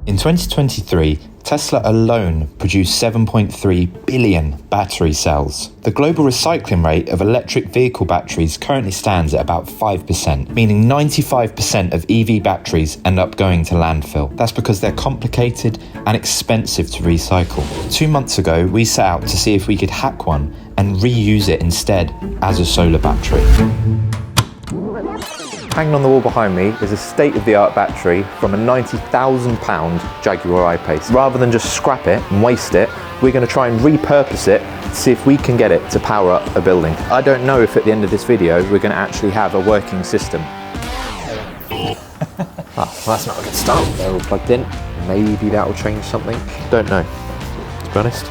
In 2023, Tesla alone produced 7.3 billion battery cells. The global recycling rate of electric vehicle batteries currently stands at about 5%, meaning 95% of EV batteries end up going to landfill. That's because they're complicated and expensive to recycle. 2 months ago, we set out to see if we could hack one and reuse it instead as a solar battery. Hanging on the wall behind me is a state-of-the-art battery from a £90,000 Jaguar I-Pace. Rather than just scrap it and waste it, we're going to try and repurpose it to see if we can get it to power up a building. I don't know if at the end of this video we're going to actually have a working system. Well, that's not a good start. They're all plugged in. Maybe that will change something. Don't know, to be honest.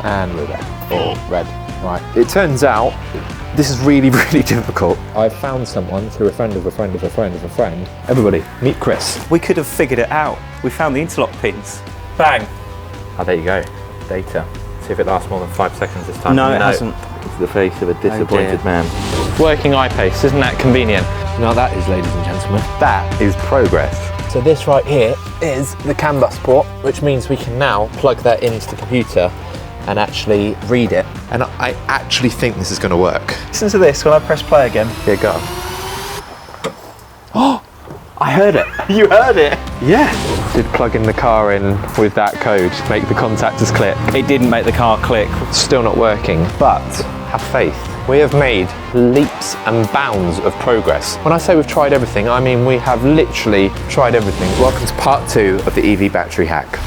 And we're red. Or red. Right. It turns out this is really, really difficult. I found someone through a friend of a friend of a friend of a friend. Everybody, meet Chris. We could have figured it out. We found the interlock pins. Bang. Oh, there you go. Data. See if it lasts more than 5 seconds this time. No, it hasn't. It's the face of a disappointed man. Working I-Pace, isn't that convenient? You know what that is, ladies and gentlemen? That is progress. So this right here is the CAN bus port, which means we can now plug that into the computer and actually read it. And I actually think this is going to work. Listen to this when I press play again. Yeah, go. Oh, I heard it. You heard it? Yeah. Did plug in the car in with that code, make the contactors click. It didn't make the car click. Still not working, but have faith. We have made leaps and bounds of progress. When I say we've tried everything, I mean we have literally tried everything. Welcome to part 2 of the EV battery hack.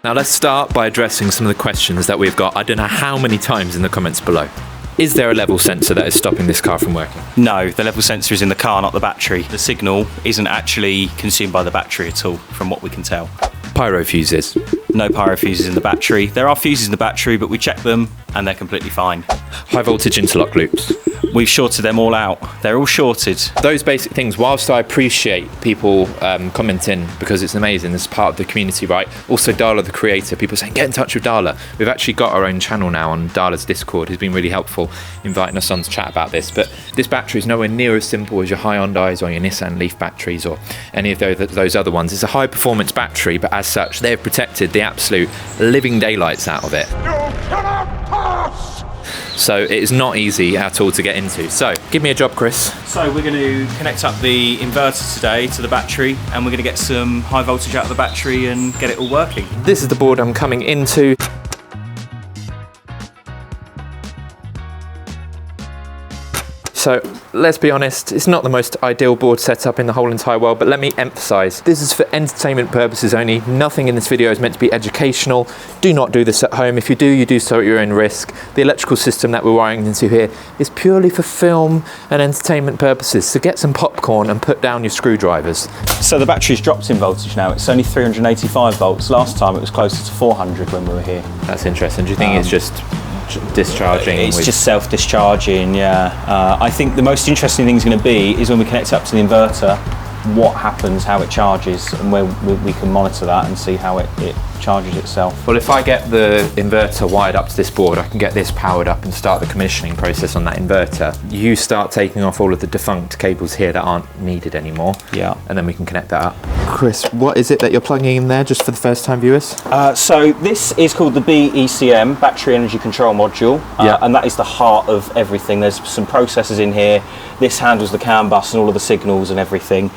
Now let's start by addressing some of the questions that we've got, I don't know how many times in the comments below. Is there a level sensor that is stopping this car from working? No, the level sensor is in the car, not the battery. The signal isn't actually consumed by the battery at all, from what we can tell. Pyro fuses? No pyro fuses in the battery. There are fuses in the battery, but we checked them and they're completely fine. High voltage interlock loops? We've shorted them all out. They're all shorted. Those basic things, whilst I appreciate people commenting because it's amazing, this is part of the community, right? Also Darla the creator, people saying get in touch with Darla. We've actually got our own channel now on Darla's Discord, who's been really helpful inviting us on to chat about this. But this battery is nowhere near as simple as your Hyundais or your Nissan Leaf batteries or any of those other ones. It's a high performance battery, but as such they've protected the absolute living daylights out of it. So it is not easy at all to get into. So give me a job, Chris. So we're going to connect up the inverter today to the battery and we're going to get some high voltage out of the battery and get it all working. This is the board I'm coming into. So let's be honest, it's not the most ideal board setup in the whole entire world, but let me emphasize, this is for entertainment purposes only. Nothing in this video is meant to be educational. Do not do this at home. If you do so at your own risk. The electrical system that we're wiring into here is purely for film and entertainment purposes. So get some popcorn and put down your screwdrivers. So the battery's dropped in voltage now. It's only 385 volts. Last time it was closer to 400 when we were here. That's interesting. Do you think it's just discharging? It's just self-discharging, yeah. I think the most interesting thing is going to be is when we connect up to the inverter, what happens, how it charges, and where we can monitor that and see how it charges itself. Well, if I get the inverter wired up to this board, I can get this powered up and start the commissioning process on that inverter. You start taking off all of the defunct cables here that aren't needed anymore. Yeah. And then we can connect that up. Chris, what is it that you're plugging in there, just for the first time viewers? So this is called the BECM, Battery Energy Control Module, and that is the heart of everything. There's some processors in here. This handles the CAN bus and all of the signals and everything.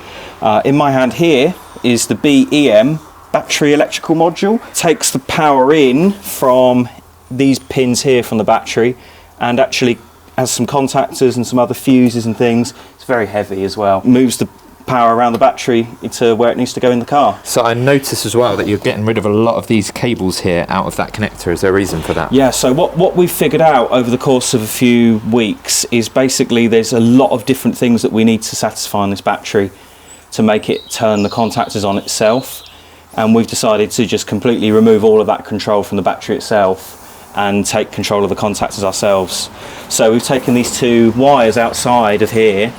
In my hand here is the BEM, Battery Electrical Module. Takes the power in from these pins here from the battery and actually has some contactors and some other fuses and things. It's very heavy as well. Moves the power around the battery into where it needs to go in the car. So I notice as well that you're getting rid of a lot of these cables here out of that connector. Is there a reason for that? Yeah, so what we've figured out over the course of a few weeks is basically there's a lot of different things that we need to satisfy on this battery to make it turn the contactors on itself, and we've decided to just completely remove all of that control from the battery itself and take control of the contactors ourselves. So we've taken these two wires outside of here,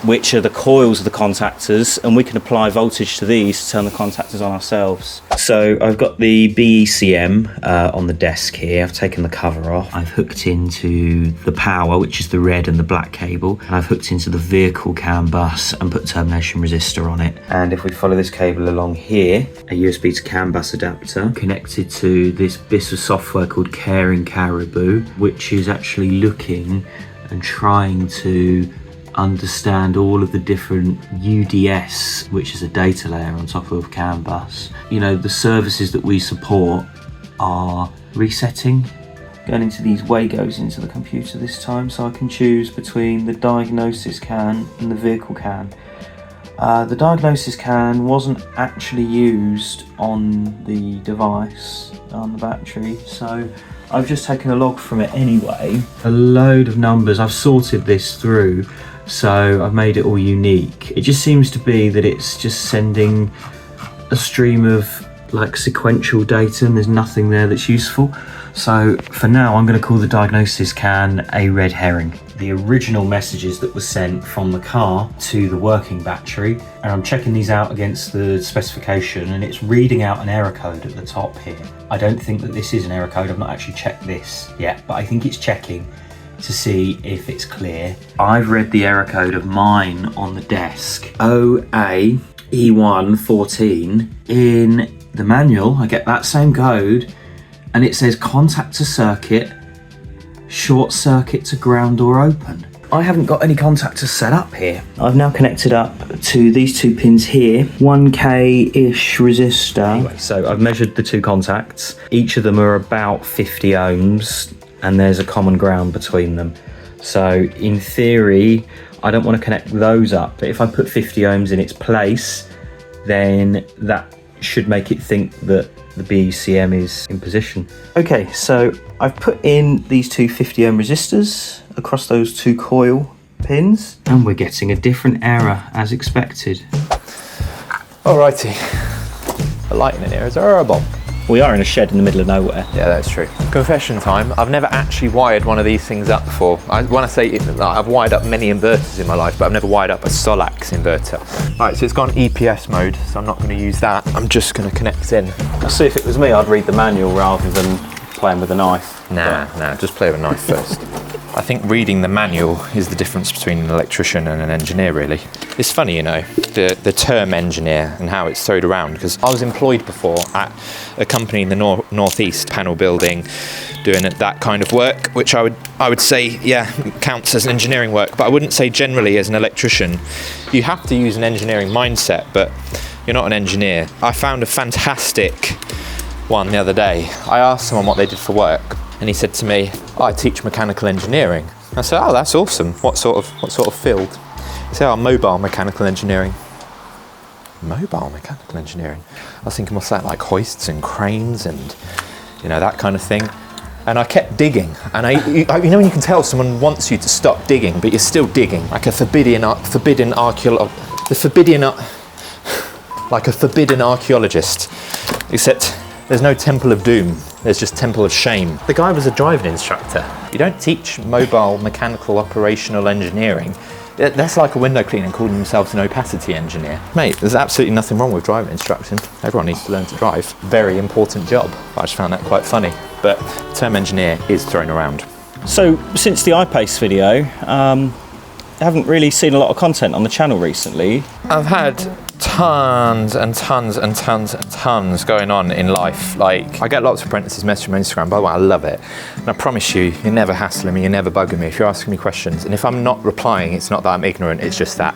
which are the coils of the contactors, and we can apply voltage to these to turn the contactors on ourselves. So I've got the BECM on the desk here. I've taken the cover off. I've hooked into the power, which is the red and the black cable, and I've hooked into the vehicle CAN bus and put termination resistor on it. And if we follow this cable along here, a USB to CAN bus adapter connected to this bit of software called Caring Caribou, which is actually looking and trying to understand all of the different UDS, which is a data layer on top of CAN bus. You know, the services that we support are resetting. Going into these Wagos into the computer this time, so I can choose between the diagnosis CAN and the vehicle CAN. The diagnosis CAN wasn't actually used on the device, on the battery, so I've just taken a log from it anyway. A load of numbers, I've sorted this through, so I've made it all unique. It just seems to be that it's just sending a stream of like sequential data and there's nothing there that's useful. So for now, I'm going to call the diagnosis CAN a red herring. The original messages that were sent from the car to the working battery, and I'm checking these out against the specification, and it's reading out an error code at the top here. I don't think that this is an error code. I've not actually checked this yet, but I think it's checking to see if it's clear. I've read the error code of mine on the desk, ØY46. In the manual, I get that same code, and it says contactor circuit, short circuit to ground or open. I haven't got any contactors set up here. I've now connected up to these two pins here, 1K-ish resistor. Anyway, so I've measured the two contacts. Each of them are about 50 ohms, and there's a common ground between them. So in theory, I don't want to connect those up, but if I put 50 ohms in its place, then that should make it think that the BECM is in position. Okay, so I've put in these two 50 ohm resistors across those two coil pins, and we're getting a different error as expected. Alrighty, the lighting in here is horrible. We are in a shed in the middle of nowhere. Yeah, that's true. Confession time, I've never actually wired one of these things up before. When I say it, I've wired up many inverters in my life, but I've never wired up a Solax inverter. Alright, so it's gone EPS mode, so I'm not going to use that. I'm just going to connect in. I'll see if it was me, I'd read the manual rather than playing with a knife. Nah, just play with a knife first. I think reading the manual is the difference between an electrician and an engineer, really. It's funny, you know, the term engineer and how it's thrown around, because I was employed before at a company in the northeast, panel building, doing that kind of work, which I would say, yeah, counts as engineering work, but I wouldn't say generally as an electrician. You have to use an engineering mindset, but you're not an engineer. I found a fantastic one the other day. I asked someone what they did for work, and he said to me, I teach mechanical engineering. I said, oh, that's awesome. What sort of field? He said, oh, mobile mechanical engineering. Mobile mechanical engineering? I was thinking, what's that, like hoists and cranes and, you know, that kind of thing. And I kept digging, and you know when you can tell someone wants you to stop digging, but you're still digging, like a forbidden archaeologist, except there's no Temple of Doom, there's just Temple of Shame. The guy was a driving instructor. You don't teach mobile mechanical operational engineering. That's like a window cleaner calling themselves an opacity engineer. Mate, there's absolutely nothing wrong with driving instruction. Everyone needs to learn to drive. Very important job. I just found that quite funny. But the term engineer is thrown around. So since the iPace video, I haven't really seen a lot of content on the channel recently. I've had tons and tons and tons and tons going on in life. Like, I get lots of apprentices messaging me on Instagram. By the way, I love it. And I promise you, you're never hassling me, you're never bugging me if you're asking me questions. And if I'm not replying, it's not that I'm ignorant, it's just that,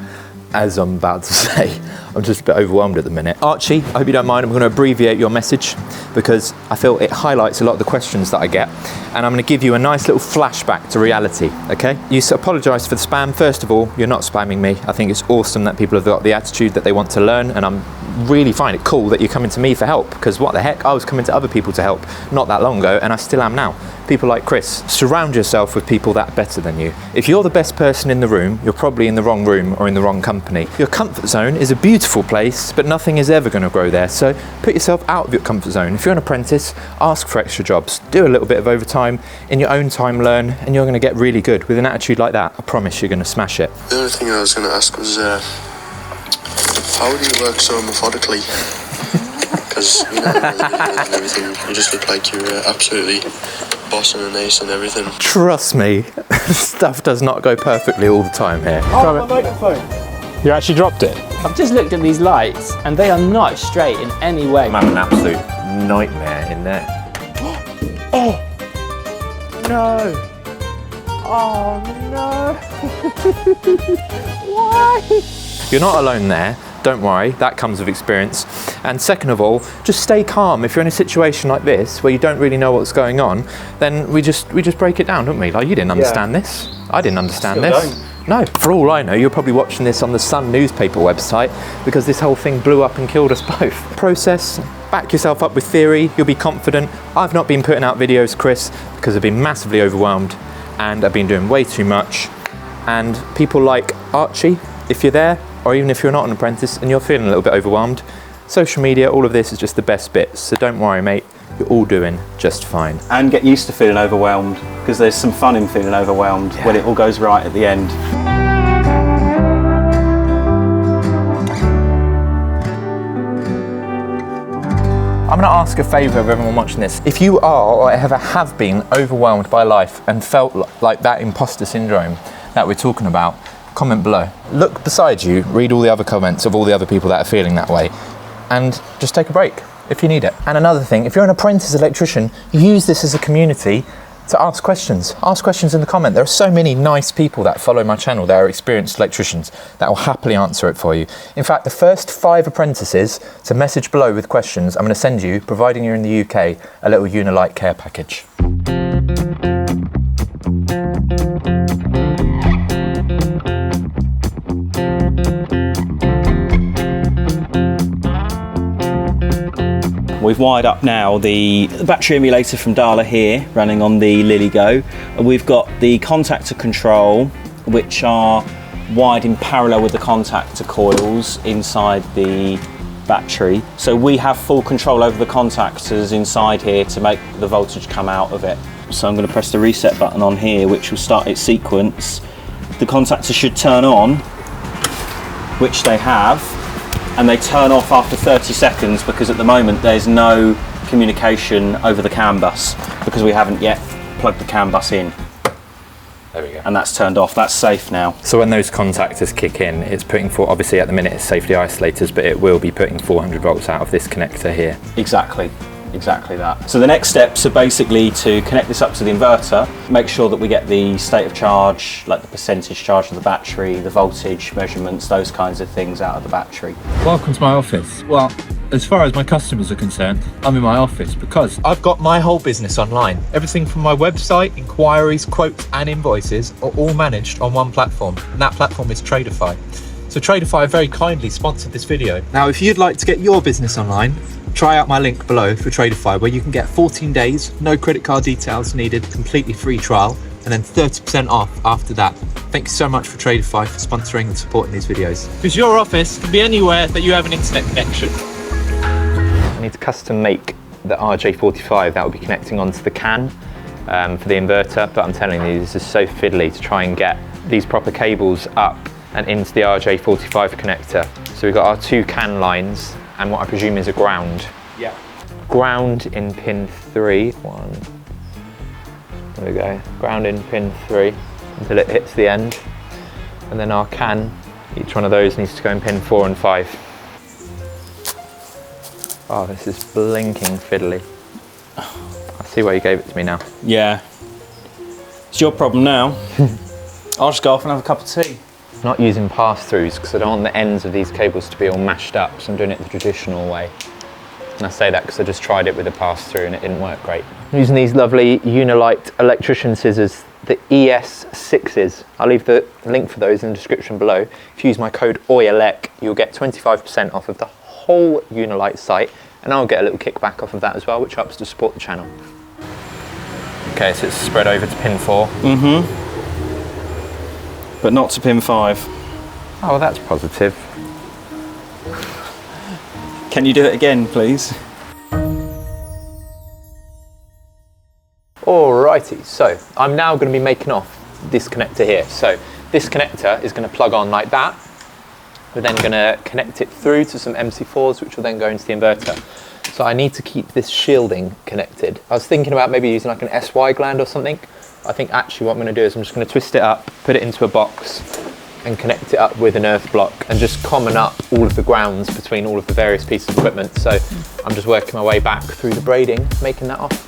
as I'm about to say, I'm just a bit overwhelmed at the minute. Archie, I hope you don't mind, I'm going to abbreviate your message because I feel it highlights a lot of the questions that I get, and I'm going to give you a nice little flashback to reality, okay? You apologise for the spam. First of all, you're not spamming me. I think it's awesome that people have got the attitude that they want to learn, and I'm really find it cool that you're coming to me for help, because what the heck, I was coming to other people to help not that long ago, and I still am now. People like Chris. Surround yourself with people that are better than you. If you're the best person in the room, you're probably in the wrong room or in the wrong company. Your comfort zone is a beautiful place, but nothing is ever going to grow there. So put yourself out of your comfort zone. If you're an apprentice, ask for extra jobs. Do a little bit of overtime, in your own time learn, and you're going to get really good. With an attitude like that, I promise you're going to smash it. The other thing I was going to ask was, how do you work so methodically? Because, you know, the videos and everything, you just look like you're absolutely bossing an ace and everything. Trust me, stuff does not go perfectly all the time here. Oh, my microphone. You actually dropped it? I've just looked at these lights and they are not straight in any way. I'm having an absolute nightmare in there. Oh! No! Oh no! Why? You're not alone there. Don't worry, that comes with experience. And second of all, just stay calm. If you're in a situation like this where you don't really know what's going on, then we just break it down, don't we? Like, you didn't understand this. I didn't understand Still this. No, for all I know, you're probably watching this on the Sun newspaper website because this whole thing blew up and killed us both. Process, back yourself up with theory, you'll be confident. I've not been putting out videos, Chris, because I've been massively overwhelmed and I've been doing way too much. And people like Archie, if you're there, or even if you're not an apprentice and you're feeling a little bit overwhelmed, social media, all of this is just the best bits. So don't worry, mate, you're all doing just fine. And get used to feeling overwhelmed, because there's some fun in feeling overwhelmed when it all goes right at the end. I'm going to ask a favour of everyone watching this. If you are or ever have been overwhelmed by life and felt like that imposter syndrome that we're talking about, comment below. Look beside you, read all the other comments of all the other people that are feeling that way, and just take a break if you need it. And another thing, if you're an apprentice electrician, use this as a community to ask questions. Ask questions in the comment. There are so many nice people that follow my channel that are experienced electricians that will happily answer it for you. In fact, the first 5 apprentices to message below with questions, I'm going to send you, providing you're in the UK, a little Unilite care package. We've wired up now the battery emulator from Dala here, running on the LilyGo. We've got the contactor control, which are wired in parallel with the contactor coils inside the battery. So we have full control over the contactors inside here to make the voltage come out of it. So I'm going to press the reset button on here, which will start its sequence. The contactor should turn on, which they have, and they turn off after 30 seconds because at the moment there's no communication over the CAN bus because we haven't yet plugged the CAN bus in. There we go. And that's turned off. That's safe now. So when those contactors kick in, it's putting obviously at the minute it's safety isolators, but it will be putting 400 volts out of this connector here. Exactly that. So the next steps are basically to connect this up to the inverter, make sure that we get the state of charge, like the percentage charge of the battery, the voltage measurements, those kinds of things out of the battery. Welcome to my office. Well, as far as my customers are concerned, I'm in my office because I've got my whole business online. Everything from my website, inquiries, quotes and invoices are all managed on one platform, and that platform is Tradeify. So Tradeify very kindly sponsored this video. Now if you'd like to get your business online, try out my link below for Tradeify, where you can get 14 days, no credit card details needed, completely free trial, and then 30% off after that. Thank you so much for Tradeify for sponsoring and supporting these videos. because your office can be anywhere that you have an internet connection. I need to custom make the RJ45 that will be connecting onto the CAN for the inverter, but I'm telling you, this is so fiddly to try and get these proper cables up and into the RJ45 connector. So we've got our 2 CAN lines and what I presume is a ground. Yeah. Ground in pin 3. There we go. Ground in pin 3 until it hits the end. And then our CAN, each one of those needs to go in pin 4 and 5. Oh, this is blinking fiddly. I see why you gave it to me now. Yeah. It's your problem now. I'll just go off and have a cup of tea. I'm not using pass-throughs because I don't want the ends of these cables to be all mashed up, so I'm doing it the traditional way. And I say that because I just tried it with a pass-through and it didn't work great. I'm using these lovely Unilite electrician scissors, the ES6s. I'll leave the link for those in the description below. If you use my code OYELEC, you'll get 25% off of the whole Unilight site, and I'll get a little kickback off of that as well, which helps to support the channel. Okay, so it's spread over to pin 4. But not to pin 5. Oh, that's positive. Can you do it again, please? Alrighty, so I'm now going to be making off this connector here. So this connector is going to plug on like that. We're then going to connect it through to some MC4s, which will then go into the inverter. So I need to keep this shielding connected. I was thinking about maybe using like an SY gland or something. I think actually what I'm going to do is I'm just going to twist it up, put it into a box, and connect it up with an earth block, and just common up all of the grounds between all of the various pieces of equipment. So I'm just working my way back through the braiding, making that off.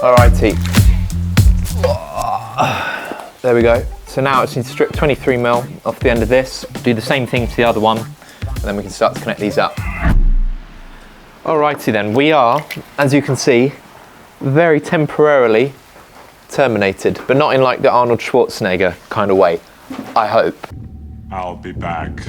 Alrighty, there we go. So now I just need to strip 23mm off the end of this, do the same thing to the other one, and then we can start to connect these up. Alrighty then, we are, as you can see, very temporarily terminated, but not in like the Arnold Schwarzenegger kind of way, I hope. I'll be back.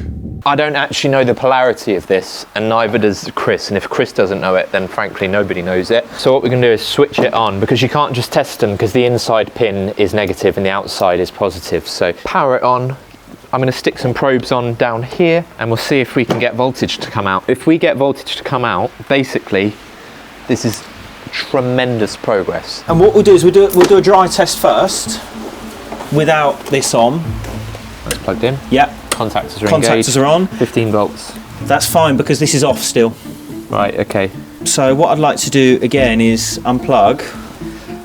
I don't actually know the polarity of this, and neither does Chris, and if Chris doesn't know it, then frankly nobody knows it. So what we're going to do is switch it on, because you can't just test them, because the inside pin is negative and the outside is positive. So power it on. I'm going to stick some probes on down here, and we'll see if we can get voltage to come out. If we get voltage to come out, basically, this is tremendous progress. And what we'll do is we'll do a dry test first, without this on. It's plugged in. Yep. Contactors are engaged. Contactors are on. 15 volts. That's fine because this is off still. Right, okay. So what I'd like to do again is unplug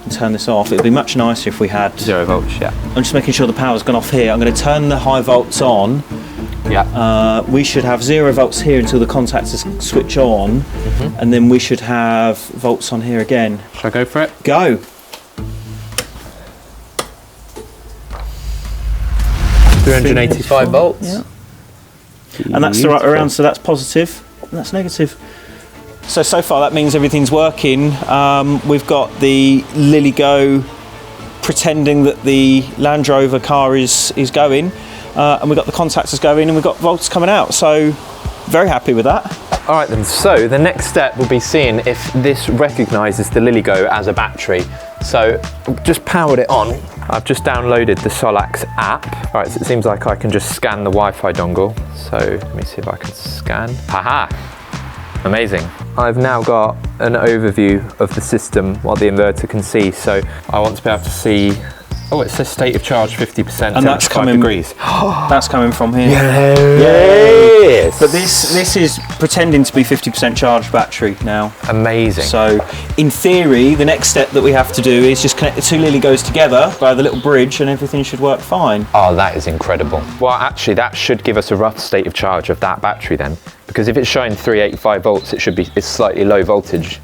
and turn this off. It would be much nicer if we had 0 volts, yeah. I'm just making sure the power's gone off here. I'm going to turn the high volts on. Yeah. We should have 0 volts here until the contactors switch on, and then we should have volts on here again. Shall I go for it? Go. 385 volts. Yeah. And that's the right way around, so that's positive, and that's negative. So far that means everything's working. We've got the LilyGo pretending that the Land Rover car is going, and we've got the contactors going, and we've got volts coming out, so very happy with that. All right then, so the next step will be seeing if this recognises the LilyGo as a battery. So I've just powered it on. I've just downloaded the Solax app. All right, so it seems like I can just scan the Wi-Fi dongle. So let me see if I can scan. Haha, amazing. I've now got an overview of the system what the inverter can see. So I want to be able to see, oh, it says state of charge 50%, and that's coming degrees. That's coming from here. Yes. But this is pretending to be 50% charged battery now. Amazing. So in theory, the next step that we have to do is just connect the two LilyGos together by the little bridge, and everything should work fine. Oh, that is incredible. Well, actually, that should give us a rough state of charge of that battery then, because if it's showing 385 volts, it's slightly low voltage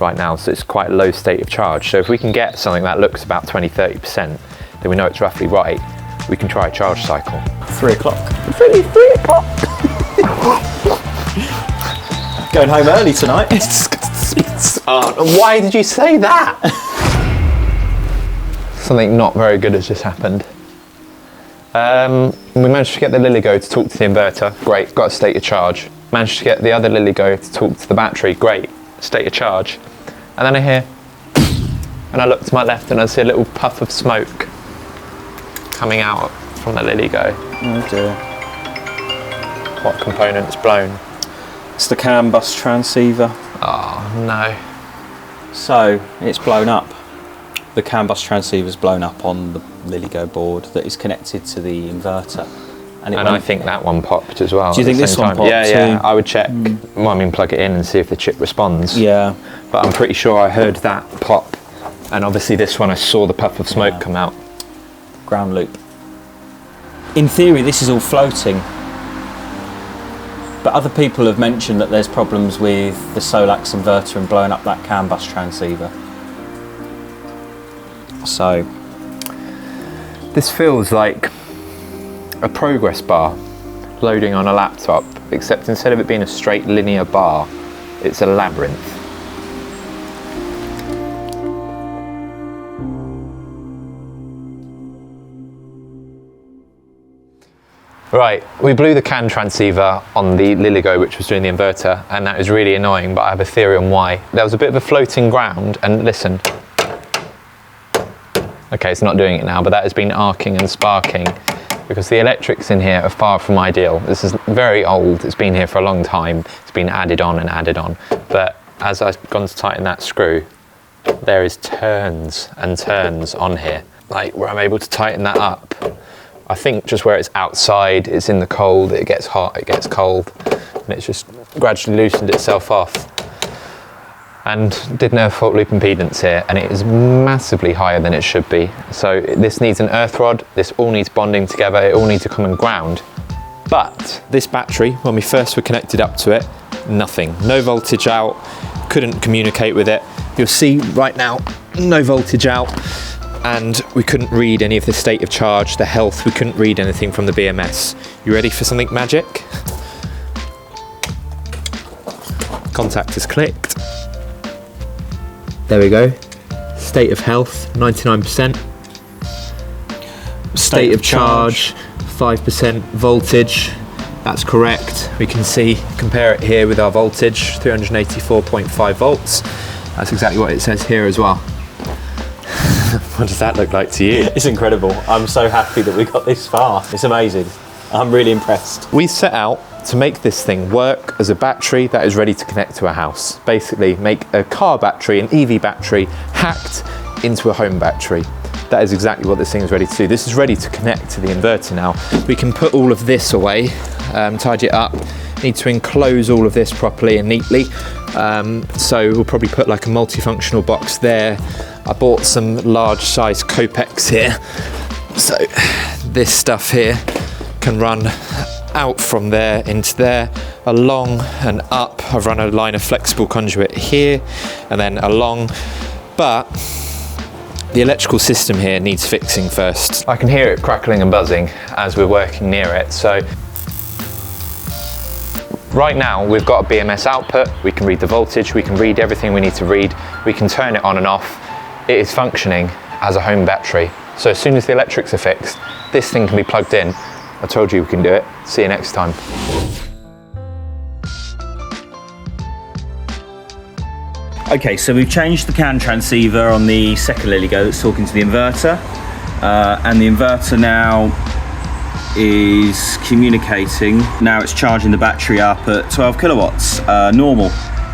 right now, so it's quite a low state of charge. So if we can get something that looks about 20-30%, then we know it's roughly right. We can try a charge cycle. 3 o'clock. It's only 3 o'clock. Going home early tonight. Why did you say that? Something not very good has just happened. We managed to get the LilyGo to talk to the inverter. Great, got a state of charge. Managed to get the other LilyGo to talk to the battery. Great, state of charge. And then I hear, and I look to my left and I see a little puff of smoke coming out from the LilyGo. Oh dear. What component's blown? It's the CAN bus transceiver. Oh no. So it's blown up. The CAN bus transceiver's blown up on the LilyGo board that is connected to the inverter. And I think that one popped as well. Do you think this one popped Yeah, too? I would check. Well, I mean, plug it in and see if the chip responds. Yeah. But I'm pretty sure I heard that pop. And obviously this one I saw the puff of smoke come out. Ground loop. In theory, this is all floating. But other people have mentioned that there's problems with the Solax inverter and blowing up that CAN bus transceiver. So this feels like a progress bar loading on a laptop, except instead of it being a straight linear bar, it's a labyrinth. Right, we blew the CAN transceiver on the Liligo, which was doing the inverter, and that was really annoying, but I have a theory on why. There was a bit of a floating ground, and listen. Okay, it's not doing it now, but that has been arcing and sparking because the electrics in here are far from ideal. This is very old, it's been here for a long time. It's been added on and added on. But as I've gone to tighten that screw, there is turns and turns on here, like where I'm able to tighten that up. I think just where it's outside, it's in the cold, it gets hot, it gets cold, and it's just gradually loosened itself off. And didn't have fault loop impedance here, and it is massively higher than it should be. So this needs an earth rod, this all needs bonding together, it all needs to come and ground. But this battery, when we first were connected up to it, nothing. No voltage out, couldn't communicate with it. You'll see right now, no voltage out, and we couldn't read any of the state of charge, the health, we couldn't read anything from the BMS. You ready for something magic? Contact is clicked. There we go. State of health, 99%. State of charge, 5% voltage. That's correct. We can see, compare it here with our voltage, 384.5 volts. That's exactly what it says here as well. What does that look like to you? It's incredible. I'm so happy that we got this far. It's amazing. I'm really impressed. We set out to make this thing work as a battery that is ready to connect to a house. Basically, make a car battery, an EV battery, hacked into a home battery. That is exactly what this thing is ready to do. This is ready to connect to the inverter now. We can put all of this away, tidy it up. Need to enclose all of this properly and neatly. So we'll probably put like a multifunctional box there. I bought some large size Copex here. So this stuff here can run out from there into there, along and up. I've run a line of flexible conduit here and then along, but the electrical system here needs fixing first. I can hear it crackling and buzzing as we're working near it. So right now we've got a BMS output, we can read the voltage, we can read everything we need to read, we can turn it on and off. It is functioning as a home battery. So as soon as the electrics are fixed, this thing can be plugged in. I told you we can do it. See you next time. Okay, so we've changed the CAN transceiver on the second Liligo that's talking to the inverter. And the inverter now is communicating. Now it's charging the battery up at 12 kilowatts, normal.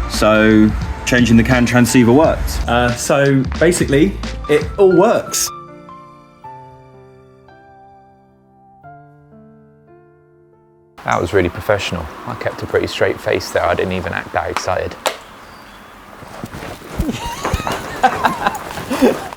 So changing the CAN transceiver worked. So basically, it all works. That was really professional. I kept a pretty straight face there. I didn't even act that excited.